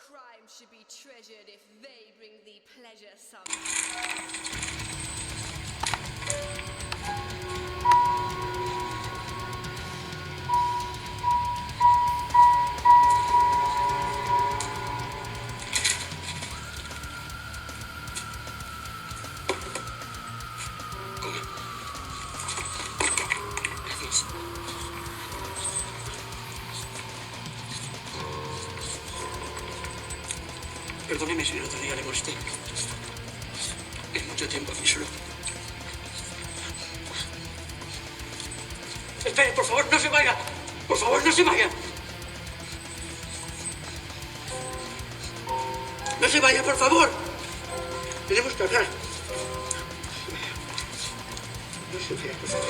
crime should be treasured if they bring thee pleasure somehow. Perdóneme si el otro día le molesté. Es mucho tiempo aquí solo. Espere, por favor, no se vaya. Por favor, no se vaya. No se vaya, por favor. Tenemos que hablar. No se vaya, por favor.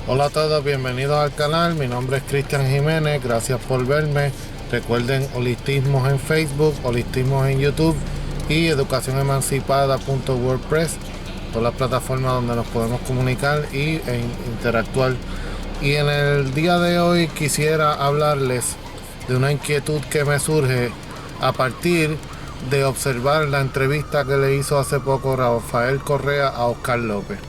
Hola a todos, bienvenidos al canal. Mi nombre es Cristian Jiménez, gracias por verme. Recuerden Holistismos en Facebook, Holistismos en YouTube y educacionemancipada.wordpress, todas las plataformas donde nos podemos comunicar e interactuar. Y en el día de hoy quisiera hablarles de una inquietud que me surge a partir de observar la entrevista que le hizo hace poco Rafael Correa a Oscar López.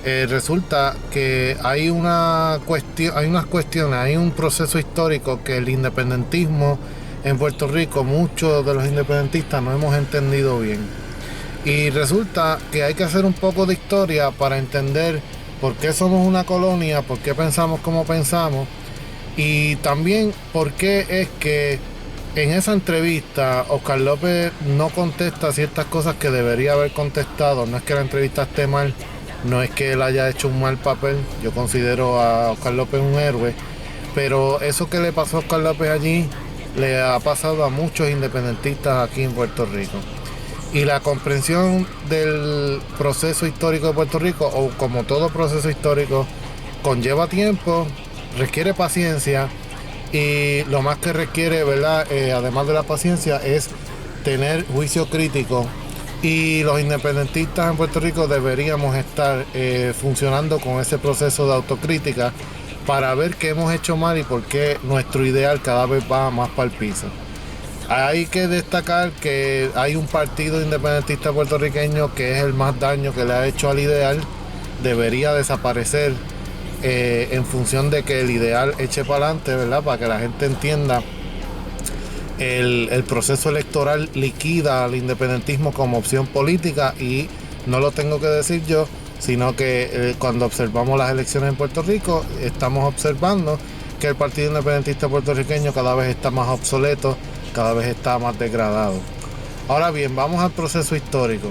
Resulta que hay unas cuestiones, hay un proceso histórico que el independentismo en Puerto Rico, muchos de los independentistas no hemos entendido bien. Y resulta que hay que hacer un poco de historia para entender por qué somos una colonia, por qué pensamos como pensamos y también por qué es que en esa entrevista Oscar López no contesta ciertas cosas que debería haber contestado. No es que la entrevista esté mal, no es que él haya hecho un mal papel, yo considero a Oscar López un héroe, pero eso que le pasó a Oscar López allí le ha pasado a muchos independentistas aquí en Puerto Rico. Y la comprensión del proceso histórico de Puerto Rico, o como todo proceso histórico, conlleva tiempo, requiere paciencia, y lo más que requiere, ¿verdad? Además de la paciencia, es tener juicio crítico. Y los independentistas en Puerto Rico deberíamos estar funcionando con ese proceso de autocrítica para ver qué hemos hecho mal y por qué nuestro ideal cada vez va más para el piso. Hay que destacar que hay un partido independentista puertorriqueño que es el más daño que le ha hecho al ideal. Debería desaparecer en función de que el ideal eche para adelante, ¿verdad? Para que la gente entienda. El proceso electoral liquida al independentismo como opción política y no lo tengo que decir yo, sino que cuando observamos las elecciones en Puerto Rico estamos observando que el Partido Independentista Puertorriqueño cada vez está más obsoleto, cada vez está más degradado. Ahora bien, vamos al proceso histórico.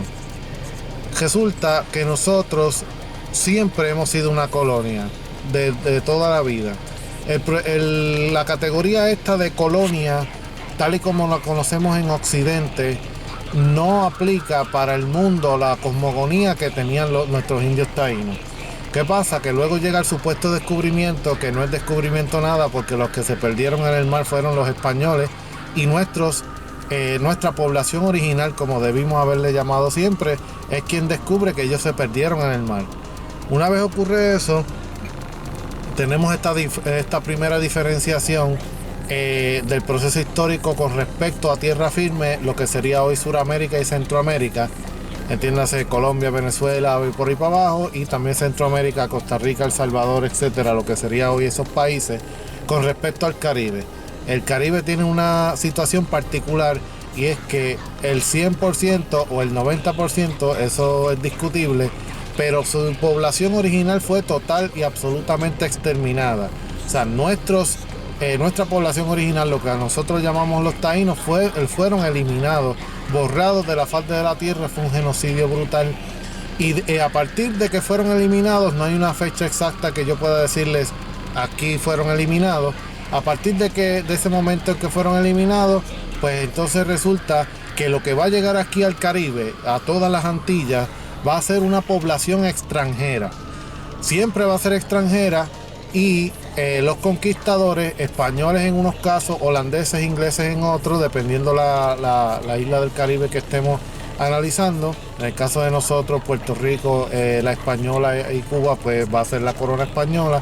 Resulta que nosotros siempre hemos sido una colonia de toda la vida. La categoría esta de colonia, tal y como la conocemos en Occidente, no aplica para el mundo la cosmogonía que tenían nuestros indios taínos. ¿Qué pasa? Que luego llega el supuesto descubrimiento, que no es descubrimiento nada, porque los que se perdieron en el mar fueron los españoles y nuestra población original, como debimos haberle llamado siempre, es quien descubre que ellos se perdieron en el mar. Una vez ocurre eso, tenemos esta primera diferenciación del proceso histórico con respecto a tierra firme, lo que sería hoy Suramérica y Centroamérica, entiéndase Colombia, Venezuela y por ahí para abajo, y también Centroamérica, Costa Rica, El Salvador, etcétera, lo que sería hoy esos países, con respecto al Caribe. El Caribe tiene una situación particular y es que el 100% o el 90%, eso es discutible, pero su población original fue total y absolutamente exterminada. O sea, nuestra población original, lo que nosotros llamamos los taínos, fueron eliminados, borrados de la faz de la tierra. Fue un genocidio brutal. Y a partir de que fueron eliminados, no hay una fecha exacta que yo pueda decirles aquí fueron eliminados. A partir de ese momento en que fueron eliminados, pues entonces resulta que lo que va a llegar aquí al Caribe, a todas las Antillas, va a ser una población extranjera. Siempre va a ser extranjera. Y los conquistadores, españoles en unos casos, holandeses, ingleses en otros, dependiendo la isla del Caribe que estemos analizando. En el caso de nosotros, Puerto Rico, la española y Cuba, pues va a ser la corona española.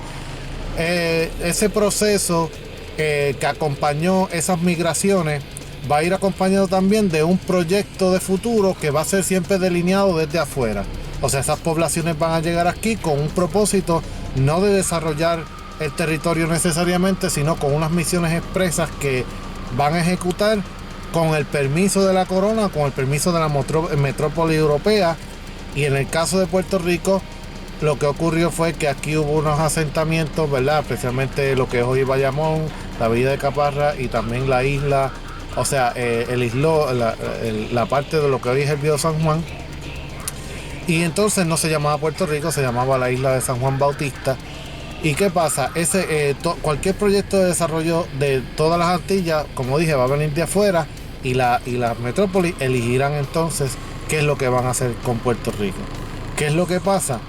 Ese proceso que acompañó esas migraciones va a ir acompañado también de un proyecto de futuro que va a ser siempre delineado desde afuera. O sea, esas poblaciones van a llegar aquí con un propósito no de desarrollar el territorio necesariamente, sino con unas misiones expresas que van a ejecutar con el permiso de la corona, con el permiso de la metrópoli europea. Y en el caso de Puerto Rico, lo que ocurrió fue que aquí hubo unos asentamientos, ¿verdad? Especialmente lo que es hoy Bayamón, la Villa de Caparra y también la isla, o sea, la parte de lo que hoy es el Viejo San Juan. Y entonces no se llamaba Puerto Rico, se llamaba la isla de San Juan Bautista. ¿Y qué pasa? Cualquier proyecto de desarrollo de todas las Antillas, como dije, va a venir de afuera y las metrópolis elegirán entonces qué es lo que van a hacer con Puerto Rico. ¿Qué es lo que pasa?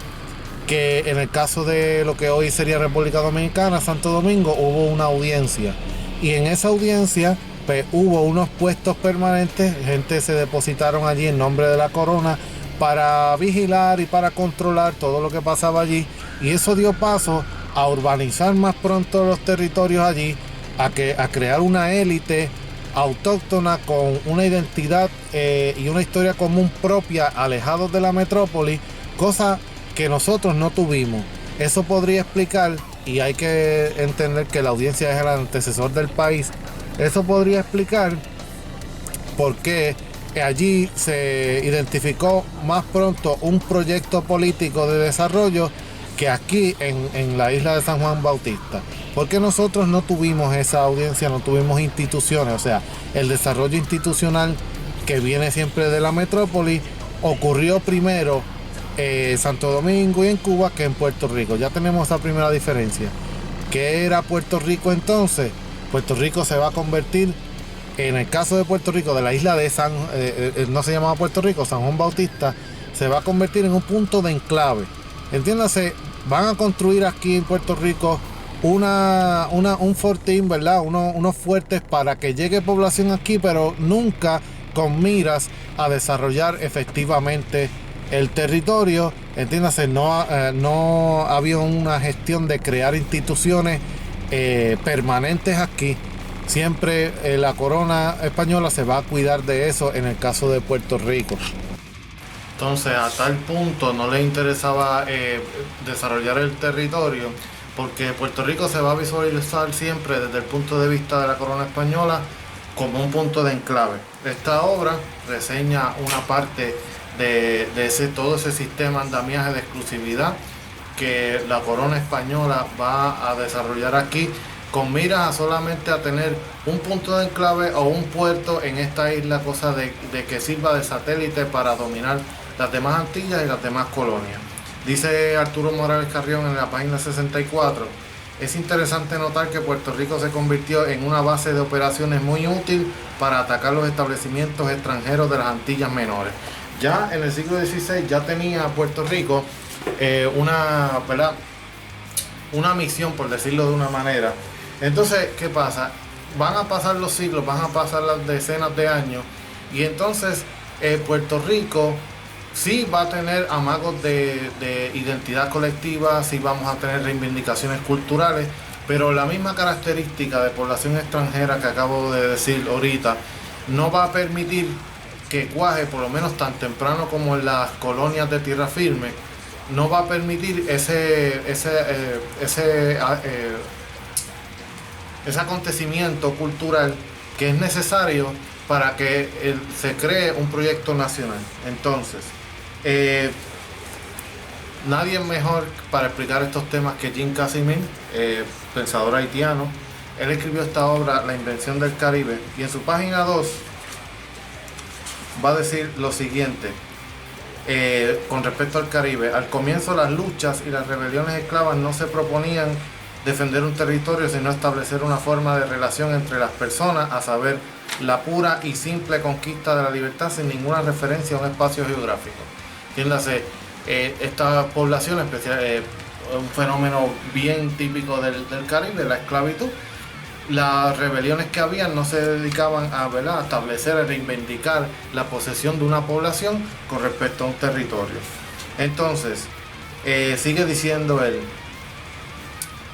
Que en el caso de lo que hoy sería República Dominicana, Santo Domingo, hubo una audiencia. Y en esa audiencia pues, hubo unos puestos permanentes, gente se depositaron allí en nombre de la corona para vigilar y para controlar todo lo que pasaba allí. Y eso dio paso a urbanizar más pronto los territorios allí, a crear una élite autóctona con una identidad y una historia común propia, alejados de la metrópoli, cosa que nosotros no tuvimos. Eso podría explicar, y hay que entender que la audiencia es el antecesor del país, eso podría explicar por qué allí se identificó más pronto un proyecto político de desarrollo que aquí en la isla de San Juan Bautista. Porque nosotros no tuvimos esa audiencia, no tuvimos instituciones, o sea, el desarrollo institucional que viene siempre de la metrópoli ocurrió primero en Santo Domingo y en Cuba que en Puerto Rico. Ya tenemos esa primera diferencia. ¿Qué era Puerto Rico entonces? Puerto Rico se va a convertir, en el caso de Puerto Rico, de la isla de no se llamaba Puerto Rico, San Juan Bautista, se va a convertir en un punto de enclave. Entiéndase, van a construir aquí en Puerto Rico un fortín, ¿verdad? Unos fuertes para que llegue población aquí, pero nunca con miras a desarrollar efectivamente el territorio. Entiéndase, no había una gestión de crear instituciones permanentes aquí. Siempre la corona española se va a cuidar de eso en el caso de Puerto Rico. Entonces, a tal punto no le interesaba desarrollar el territorio, porque Puerto Rico se va a visualizar siempre desde el punto de vista de la corona española como un punto de enclave. Esta obra reseña una parte de todo ese sistema andamiaje de exclusividad que la corona española va a desarrollar aquí, con miras a solamente a tener un punto de enclave o un puerto en esta isla, cosa de que sirva de satélite para dominar las demás Antillas y las demás colonias. Dice Arturo Morales Carrión en la página 64: es interesante notar que Puerto Rico se convirtió en una base de operaciones muy útil para atacar los establecimientos extranjeros de las Antillas Menores. Ya en el siglo XVI ya tenía Puerto Rico una misión, por decirlo de una manera. Entonces, ¿qué pasa? Van a pasar los siglos, van a pasar las decenas de años, y entonces Puerto Rico sí va a tener amagos de identidad colectiva, sí vamos a tener reivindicaciones culturales, pero la misma característica de población extranjera que acabo de decir ahorita no va a permitir que cuaje, por lo menos tan temprano como en las colonias de tierra firme, no va a permitir ese acontecimiento cultural que es necesario para que se cree un proyecto nacional. Entonces, nadie mejor para explicar estos temas que Jim Casimir, pensador haitiano. Él escribió esta obra, La invención del Caribe, y en su página 2 va a decir lo siguiente con respecto al Caribe: al comienzo las luchas y las rebeliones esclavas no se proponían defender un territorio, sino establecer una forma de relación entre las personas, a saber, la pura y simple conquista de la libertad sin ninguna referencia a un espacio geográfico. Entiéndase, esta población especial, un fenómeno bien típico del Caribe, la esclavitud. Las rebeliones que habían no se dedicaban a establecer, a reivindicar la posesión de una población con respecto a un territorio. Entonces, sigue diciendo él: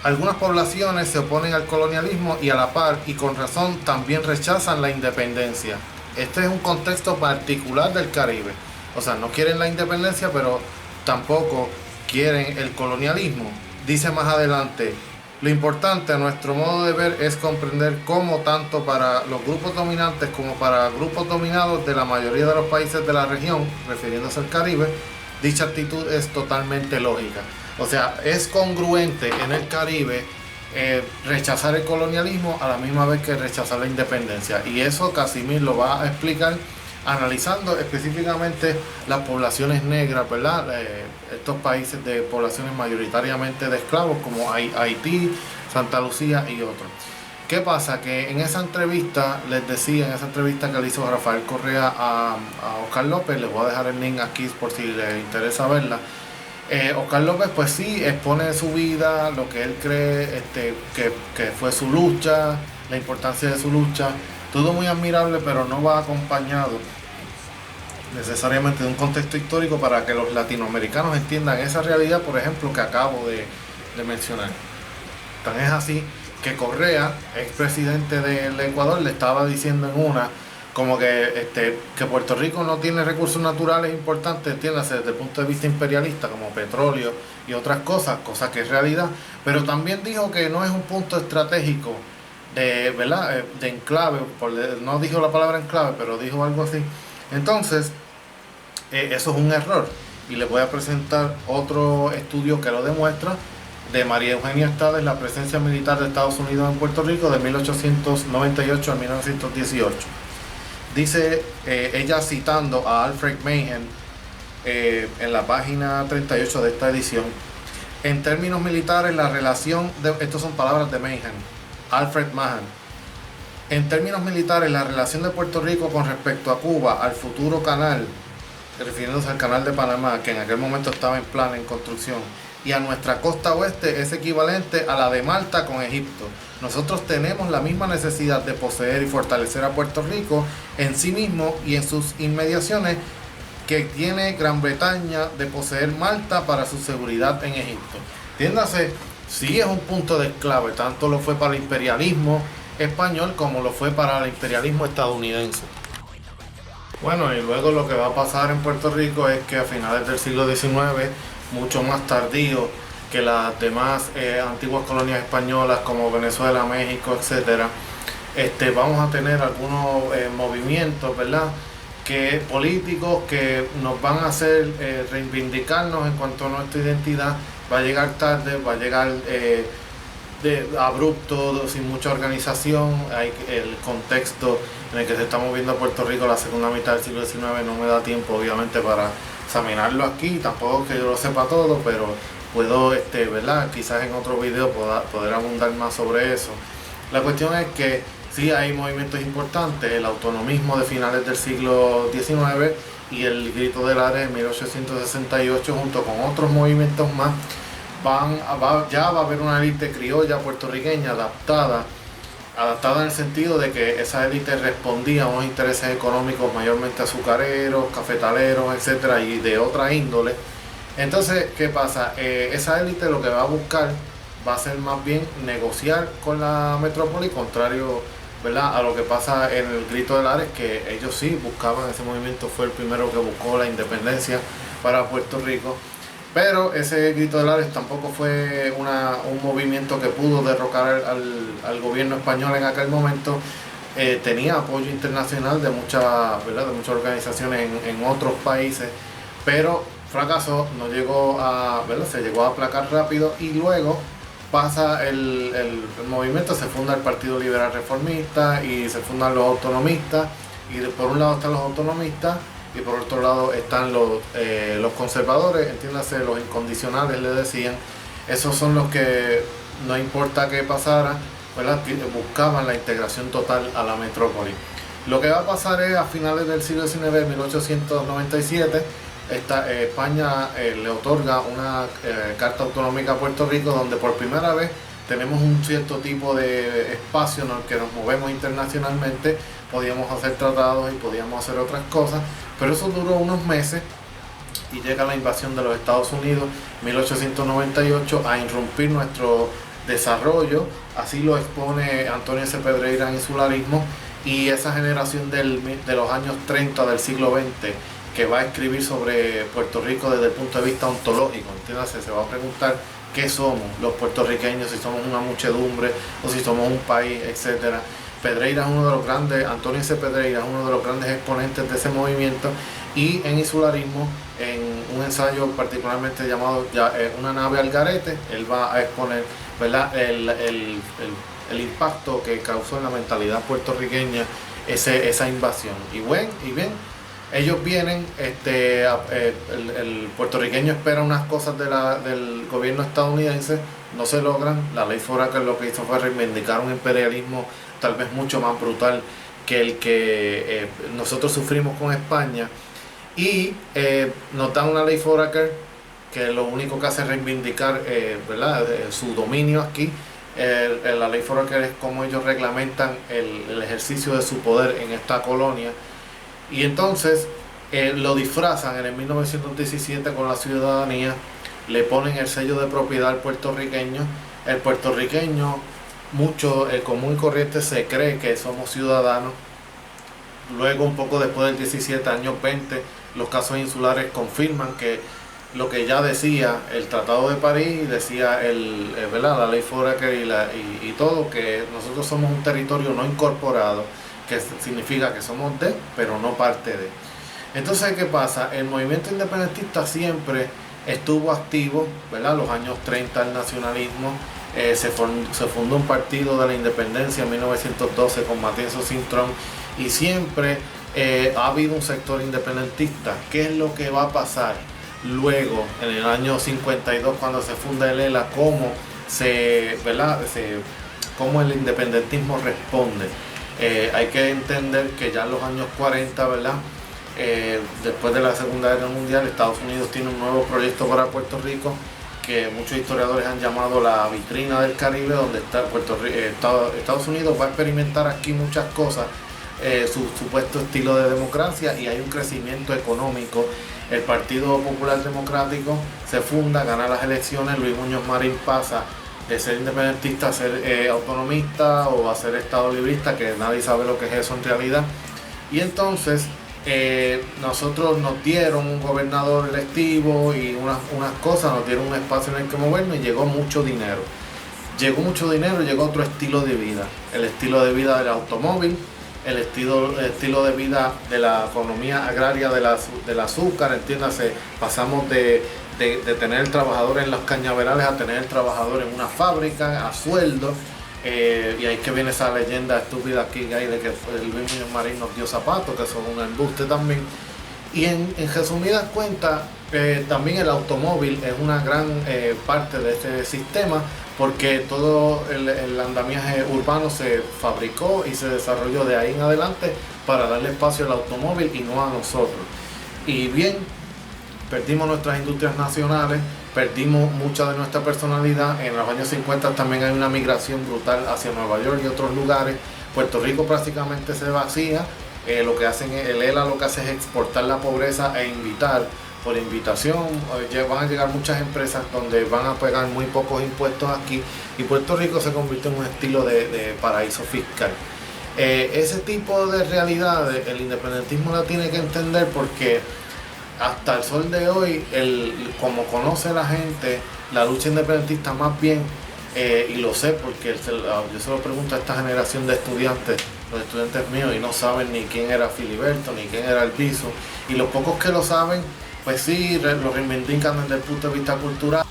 Algunas poblaciones se oponen al colonialismo y a la par, y con razón, también rechazan la independencia. Este es un contexto particular del Caribe. O sea, no quieren la independencia, pero tampoco quieren el colonialismo. Dice más adelante, lo importante a nuestro modo de ver es comprender cómo tanto para los grupos dominantes como para grupos dominados de la mayoría de los países de la región, refiriéndose al Caribe, dicha actitud es totalmente lógica. O sea, es congruente en el Caribe rechazar el colonialismo a la misma vez que rechazar la independencia. Y eso Casimir lo va a explicar analizando específicamente las poblaciones negras, ¿verdad? Estos países de poblaciones mayoritariamente de esclavos como Haití, Santa Lucía y otros. ¿Qué pasa? Que en esa entrevista, les decía, en esa entrevista que le hizo Rafael Correa a Oscar López, les voy a dejar el link aquí por si les interesa verla. Oscar López pues sí expone su vida, lo que él cree que fue su lucha, la importancia de su lucha, todo muy admirable, pero no va acompañado necesariamente de un contexto histórico para que los latinoamericanos entiendan esa realidad, por ejemplo, que acabo de mencionar. Tan es así que Correa, expresidente del Ecuador, le estaba diciendo en una como que Puerto Rico no tiene recursos naturales importantes, entiéndase, desde el punto de vista imperialista, como petróleo y otras cosas que es realidad, pero también dijo que no es un punto estratégico ¿verdad? De enclave, no dijo la palabra enclave, pero dijo algo así. Entonces, eso es un error, y les voy a presentar otro estudio que lo demuestra, de María Eugenia Estades, la presencia militar de Estados Unidos en Puerto Rico de 1898 a 1918. Dice ella citando a Alfred Mahan en la página 38 de esta edición: en términos militares, la relación estas son palabras de Mahan, Alfred Mahan. En términos militares, la relación de Puerto Rico con respecto a Cuba, al futuro canal, refiriéndose al canal de Panamá, que en aquel momento estaba en construcción, y a nuestra costa oeste es equivalente a la de Malta con Egipto. Nosotros tenemos la misma necesidad de poseer y fortalecer a Puerto Rico en sí mismo y en sus inmediaciones que tiene Gran Bretaña de poseer Malta para su seguridad en Egipto. Entiéndase, sí es un punto de clave, tanto lo fue para el imperialismo español como lo fue para el imperialismo estadounidense. Bueno, y luego lo que va a pasar en Puerto Rico es que a finales del siglo XIX, mucho más tardío que las demás antiguas colonias españolas como Venezuela, México, etcétera, vamos a tener algunos movimientos, ¿verdad?, políticos que nos van a hacer reivindicarnos en cuanto a nuestra identidad. Va a llegar tarde, va a llegar abrupto, sin mucha organización. Hay el contexto en el que se está moviendo Puerto Rico la segunda mitad del siglo XIX, no me da tiempo obviamente para examinarlo aquí, tampoco que yo lo sepa todo, pero puedo, ¿verdad?, quizás en otro video poder abundar más sobre eso. La cuestión es que sí hay movimientos importantes, el autonomismo de finales del siglo XIX y el Grito del Ares en 1868, junto con otros movimientos más, ya va a haber una élite criolla puertorriqueña adaptada en el sentido de que esa élite respondía a unos intereses económicos mayormente azucareros, cafetaleros, etcétera, y de otra índole. Entonces, ¿qué pasa? Esa élite lo que va a buscar va a ser más bien negociar con la metrópoli, contrario, ¿verdad?, a lo que pasa en el Grito del Ares, que ellos sí buscaban, ese movimiento fue el primero que buscó la independencia para Puerto Rico. Pero ese Grito del Ares tampoco fue un movimiento que pudo derrocar al gobierno español en aquel momento. Tenía apoyo internacional de muchas organizaciones en otros países, pero fracasó, no llegó a, ¿verdad?, se llegó a aplacar rápido, y luego pasa el movimiento, se funda el Partido Liberal Reformista y se fundan los autonomistas, y por un lado están los autonomistas y por otro lado están los conservadores, entiéndase, los incondicionales, le decían. Esos son los que, no importa qué pasara, ¿verdad?, buscaban la integración total a la metrópoli. Lo que va a pasar es a finales del siglo XIX, 1897, España le otorga una carta autonómica a Puerto Rico, donde por primera vez tenemos un cierto tipo de espacio en el que nos movemos internacionalmente, podíamos hacer tratados y podíamos hacer otras cosas, pero eso duró unos meses y llega la invasión de los Estados Unidos en 1898 a irrumpir nuestro desarrollo. Así lo expone Antonio S. Pedreira en Insularismo, y esa generación de los años 30 del siglo XX que va a escribir sobre Puerto Rico desde el punto de vista ontológico. Entiéndase, se va a preguntar qué somos los puertorriqueños, si somos una muchedumbre o si somos un país, etc. Pedreira es uno de los grandes, Antonio S. Pedreira es uno de los grandes exponentes de ese movimiento, y en Insularismo, en un ensayo particularmente llamado Una nave al garete, él va a exponer, ¿verdad?, el impacto que causó en la mentalidad puertorriqueña esa invasión. Y bien, ellos vienen, el puertorriqueño espera unas cosas del gobierno estadounidense, no se logran. La ley Foraker lo que hizo fue reivindicar un imperialismo tal vez mucho más brutal que el que nosotros sufrimos con España, y nos dan una ley Foraker que lo único que hace es reivindicar ¿verdad?, su dominio aquí. La ley Foraker es como ellos reglamentan el ejercicio de su poder en esta colonia, y entonces lo disfrazan en el 1917 con la ciudadanía, le ponen el sello de propiedad al puertorriqueño. El puertorriqueño, el común y corriente, se cree que somos ciudadanos. Luego, un poco después del 17, años 20, los casos insulares confirman que lo que ya decía el Tratado de París, decía ¿verdad?, la ley Foraker y todo, que nosotros somos un territorio no incorporado, que significa que somos de, pero no parte de. Entonces, ¿qué pasa? El movimiento independentista siempre estuvo activo, ¿verdad? Los años 30, el nacionalismo, se fundó un partido de la independencia en 1912 con Matienzo Cintrón, y siempre ha habido un sector independentista. ¿Qué es lo que va a pasar luego, en el año 52, cuando se funda el ELA? ¿Cómo el independentismo responde? Hay que entender que ya en los años 40, ¿verdad?, después de la Segunda Guerra Mundial, Estados Unidos tiene un nuevo proyecto para Puerto Rico que muchos historiadores han llamado la vitrina del Caribe, donde está Estados Unidos va a experimentar aquí muchas cosas, su supuesto estilo de democracia, y hay un crecimiento económico. El Partido Popular Democrático se funda, gana las elecciones, Luis Muñoz Marín pasa de ser independentista a ser autonomista o a ser estado librista, que nadie sabe lo que es eso en realidad. Y entonces nosotros nos dieron un gobernador electivo y unas cosas, nos dieron un espacio en el que movernos, y llegó mucho dinero. Llegó otro estilo de vida, el estilo de vida del automóvil, el estilo de vida de la economía agraria del azúcar. Entiéndase, pasamos de tener el trabajador en los cañaverales a tener el trabajador en una fábrica a sueldo. Y ahí que viene esa leyenda estúpida aquí de que el Luis Muñoz Marín nos dio zapatos, que son un embuste también. Y en resumidas cuentas, también el automóvil es una gran parte de este sistema, porque todo el andamiaje urbano se fabricó y se desarrolló de ahí en adelante para darle espacio al automóvil y no a nosotros. Y bien, perdimos nuestras industrias nacionales, perdimos mucha de nuestra personalidad. En los años 50 también hay una migración brutal hacia Nueva York y otros lugares. Puerto Rico prácticamente se vacía. Lo que hacen, el ELA lo que hace es exportar la pobreza e invitar, por invitación, van a llegar muchas empresas donde van a pagar muy pocos impuestos aquí, y Puerto Rico se convierte en un estilo de paraíso fiscal. Ese tipo de realidades el independentismo la tiene que entender, porque hasta el sol de hoy, como conoce la gente, la lucha independentista más bien, y lo sé porque yo se lo pregunto a esta generación de estudiantes, los estudiantes míos, y no saben ni quién era Filiberto, ni quién era Albizu, y los pocos que lo saben, pues sí, lo reivindican desde el punto de vista cultural.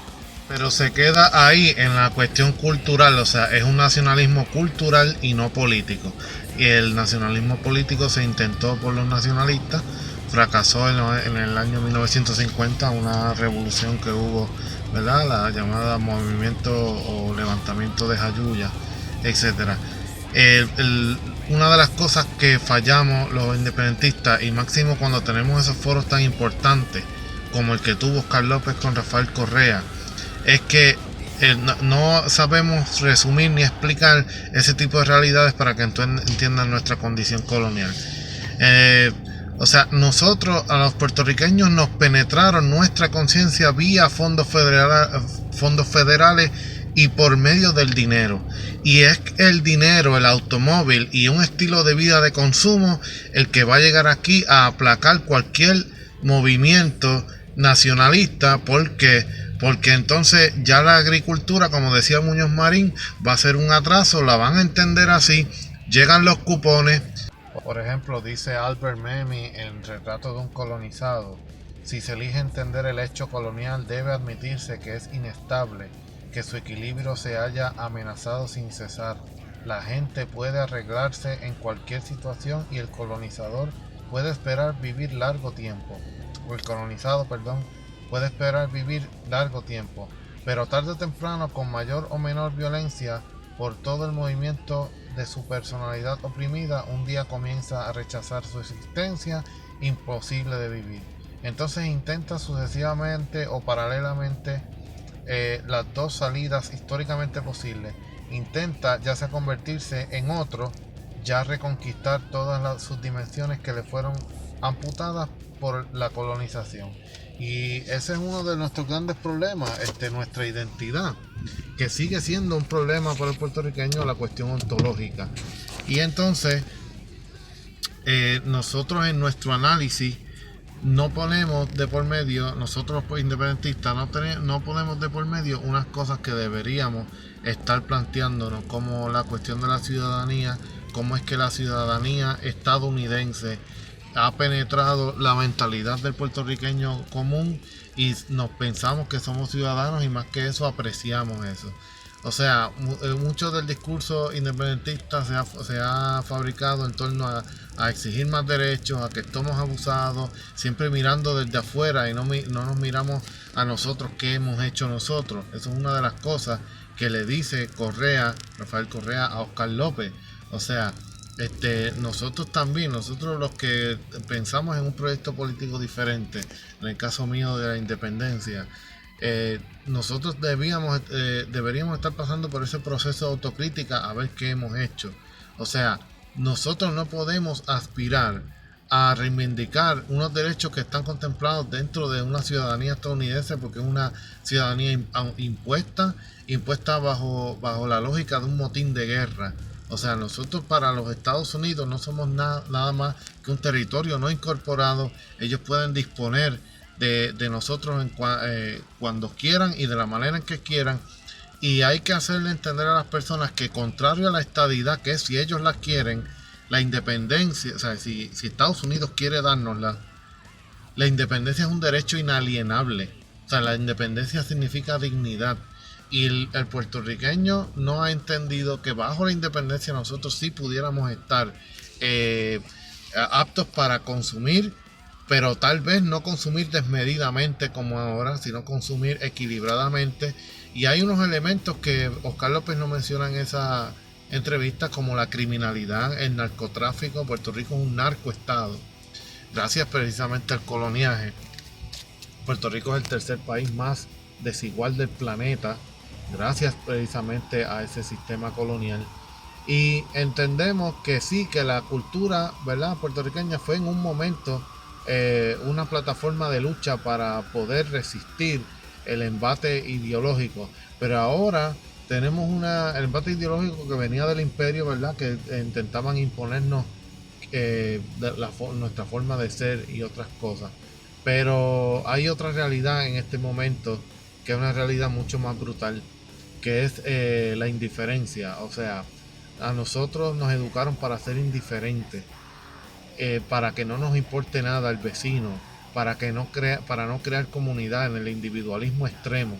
Pero se queda ahí en la cuestión cultural, o sea, es un nacionalismo cultural y no político. Y el nacionalismo político se intentó por los nacionalistas, fracasó en el año 1950, una revolución que hubo, ¿verdad?, la llamada movimiento o levantamiento de Jayuya, etcétera. Una de las cosas que fallamos los independentistas, y máximo cuando tenemos esos foros tan importantes como el que tuvo Oscar López con Rafael Correa, es que no sabemos resumir ni explicar ese tipo de realidades para que entiendan nuestra condición colonial. O sea, nosotros, a los puertorriqueños, nos penetraron nuestra conciencia vía fondos federales y por medio del dinero. Y es el dinero, el automóvil y un estilo de vida de consumo el que va a llegar aquí a aplacar cualquier movimiento nacionalista, porque entonces ya la agricultura, como decía Muñoz Marín, va a ser un atraso, la van a entender así, llegan los cupones. Por ejemplo, dice Albert Memmi en Retrato de un colonizado: si se elige entender el hecho colonial, debe admitirse que es inestable, que su equilibrio se halla amenazado sin cesar. La gente puede arreglarse en cualquier situación y el colonizador puede esperar vivir largo tiempo. O el colonizado, perdón, puede esperar vivir largo tiempo, pero tarde o temprano, con mayor o menor violencia, por todo el movimiento de su personalidad oprimida, un día comienza a rechazar su existencia imposible de vivir. Entonces intenta sucesivamente o paralelamente las dos salidas históricamente posibles. Intenta ya sea convertirse en otro, ya reconquistar todas sus dimensiones que le fueron amputadas por la colonización. Y ese es uno de nuestros grandes problemas, nuestra identidad, que sigue siendo un problema para el puertorriqueño, la cuestión ontológica. Y entonces nosotros en nuestro análisis no ponemos de por medio, nosotros los independentistas no ponemos de por medio unas cosas que deberíamos estar planteándonos, como la cuestión de la ciudadanía, cómo es que la ciudadanía estadounidense ha penetrado la mentalidad del puertorriqueño común y nos pensamos que somos ciudadanos, y más que eso apreciamos eso. O sea, mucho del discurso independentista se ha fabricado en torno a exigir más derechos, a que estamos abusados, siempre mirando desde afuera y no nos miramos a nosotros qué hemos hecho nosotros. Eso es una de las cosas que le dice Rafael Correa a Oscar López. O sea, nosotros también, nosotros los que pensamos en un proyecto político diferente, en el caso mío de la independencia, nosotros deberíamos estar pasando por ese proceso de autocrítica a ver qué hemos hecho. O sea, nosotros no podemos aspirar a reivindicar unos derechos que están contemplados dentro de una ciudadanía estadounidense, porque es una ciudadanía impuesta bajo la lógica de un motín de guerra. O sea, nosotros para los Estados Unidos no somos nada más que un territorio no incorporado. Ellos pueden disponer de nosotros cuando quieran y de la manera en que quieran. Y hay que hacerle entender a las personas que, contrario a la estadidad, que es si ellos la quieren, la independencia, o sea, si Estados Unidos quiere dárnosla, la independencia es un derecho inalienable. O sea, la independencia significa dignidad. Y el puertorriqueño no ha entendido que bajo la independencia nosotros sí pudiéramos estar aptos para consumir, pero tal vez no consumir desmedidamente como ahora, sino consumir equilibradamente. Y hay unos elementos que Oscar López no menciona en esa entrevista, como la criminalidad, el narcotráfico. Puerto Rico es un narcoestado, gracias precisamente al coloniaje. Puerto Rico es el tercer país más desigual del planeta, gracias precisamente a ese sistema colonial. Y entendemos que sí, que la cultura, ¿verdad?, puertorriqueña fue en un momento una plataforma de lucha para poder resistir el embate ideológico, pero ahora tenemos el embate ideológico que venía del imperio, ¿verdad?, que intentaban imponernos nuestra forma de ser y otras cosas. Pero hay otra realidad en este momento, que es una realidad mucho más brutal, que es la indiferencia. O sea, a nosotros nos educaron para ser indiferentes, para que no nos importe nada el vecino, para no crear comunidad, en el individualismo extremo.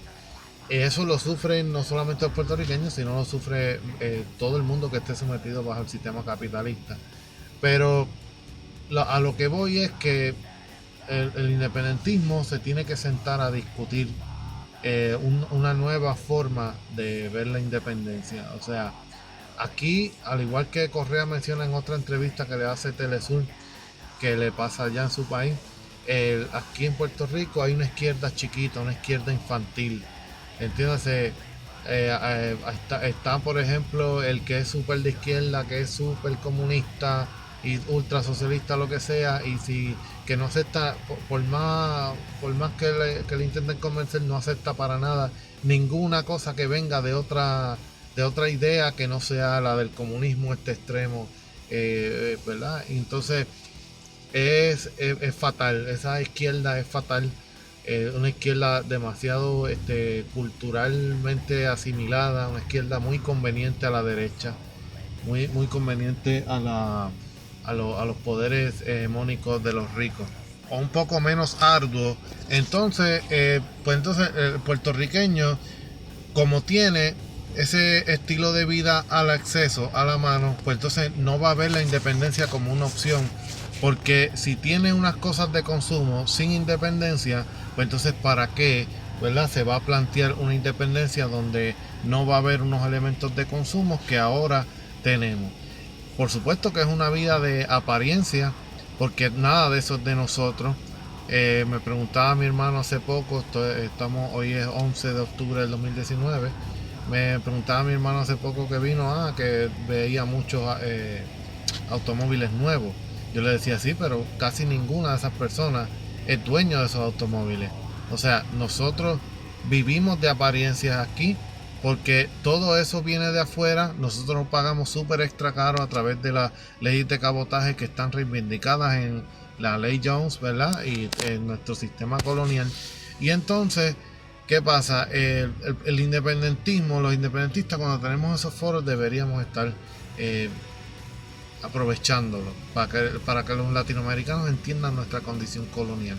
Eso lo sufren no solamente los puertorriqueños, sino lo sufre todo el mundo que esté sometido bajo el sistema capitalista. Pero a lo que voy es que el independentismo se tiene que sentar a discutir una nueva forma de ver la independencia. O sea, aquí, al igual que Correa menciona en otra entrevista que le hace Telesur, que le pasa allá en su país, aquí en Puerto Rico hay una izquierda chiquita, una izquierda infantil. Entiéndase, está por ejemplo el que es súper de izquierda, que es súper comunista y ultra socialista, lo que sea, y que no acepta, por más que le intenten convencer, no acepta para nada ninguna cosa que venga de otra idea que no sea la del comunismo este extremo, ¿verdad? Y entonces es fatal, esa izquierda es fatal, una izquierda demasiado culturalmente asimilada, una izquierda muy conveniente a la derecha, muy conveniente a los poderes hegemónicos de los ricos, o un poco menos arduo. Entonces, pues entonces el puertorriqueño, como tiene ese estilo de vida al acceso, a la mano, pues entonces no va a ver la independencia como una opción, porque si tiene unas cosas de consumo sin independencia, pues entonces ¿para qué, verdad? Se va a plantear una independencia donde no va a haber unos elementos de consumo que ahora tenemos. Por supuesto que es una vida de apariencia, porque nada de eso es de nosotros. Me preguntaba mi hermano hace poco, hoy es 11 de octubre del 2019, me preguntaba mi hermano hace poco que vino, que veía muchos automóviles nuevos. Yo le decía, sí, pero casi ninguna de esas personas es dueño de esos automóviles. O sea, nosotros vivimos de apariencias aquí, porque todo eso viene de afuera. Nosotros pagamos súper extra caro a través de las leyes de cabotaje que están reivindicadas en la ley Jones, ¿verdad? Y en nuestro sistema colonial. Y entonces, ¿qué pasa? El independentismo, los independentistas, cuando tenemos esos foros deberíamos estar aprovechándolo para que los latinoamericanos entiendan nuestra condición colonial.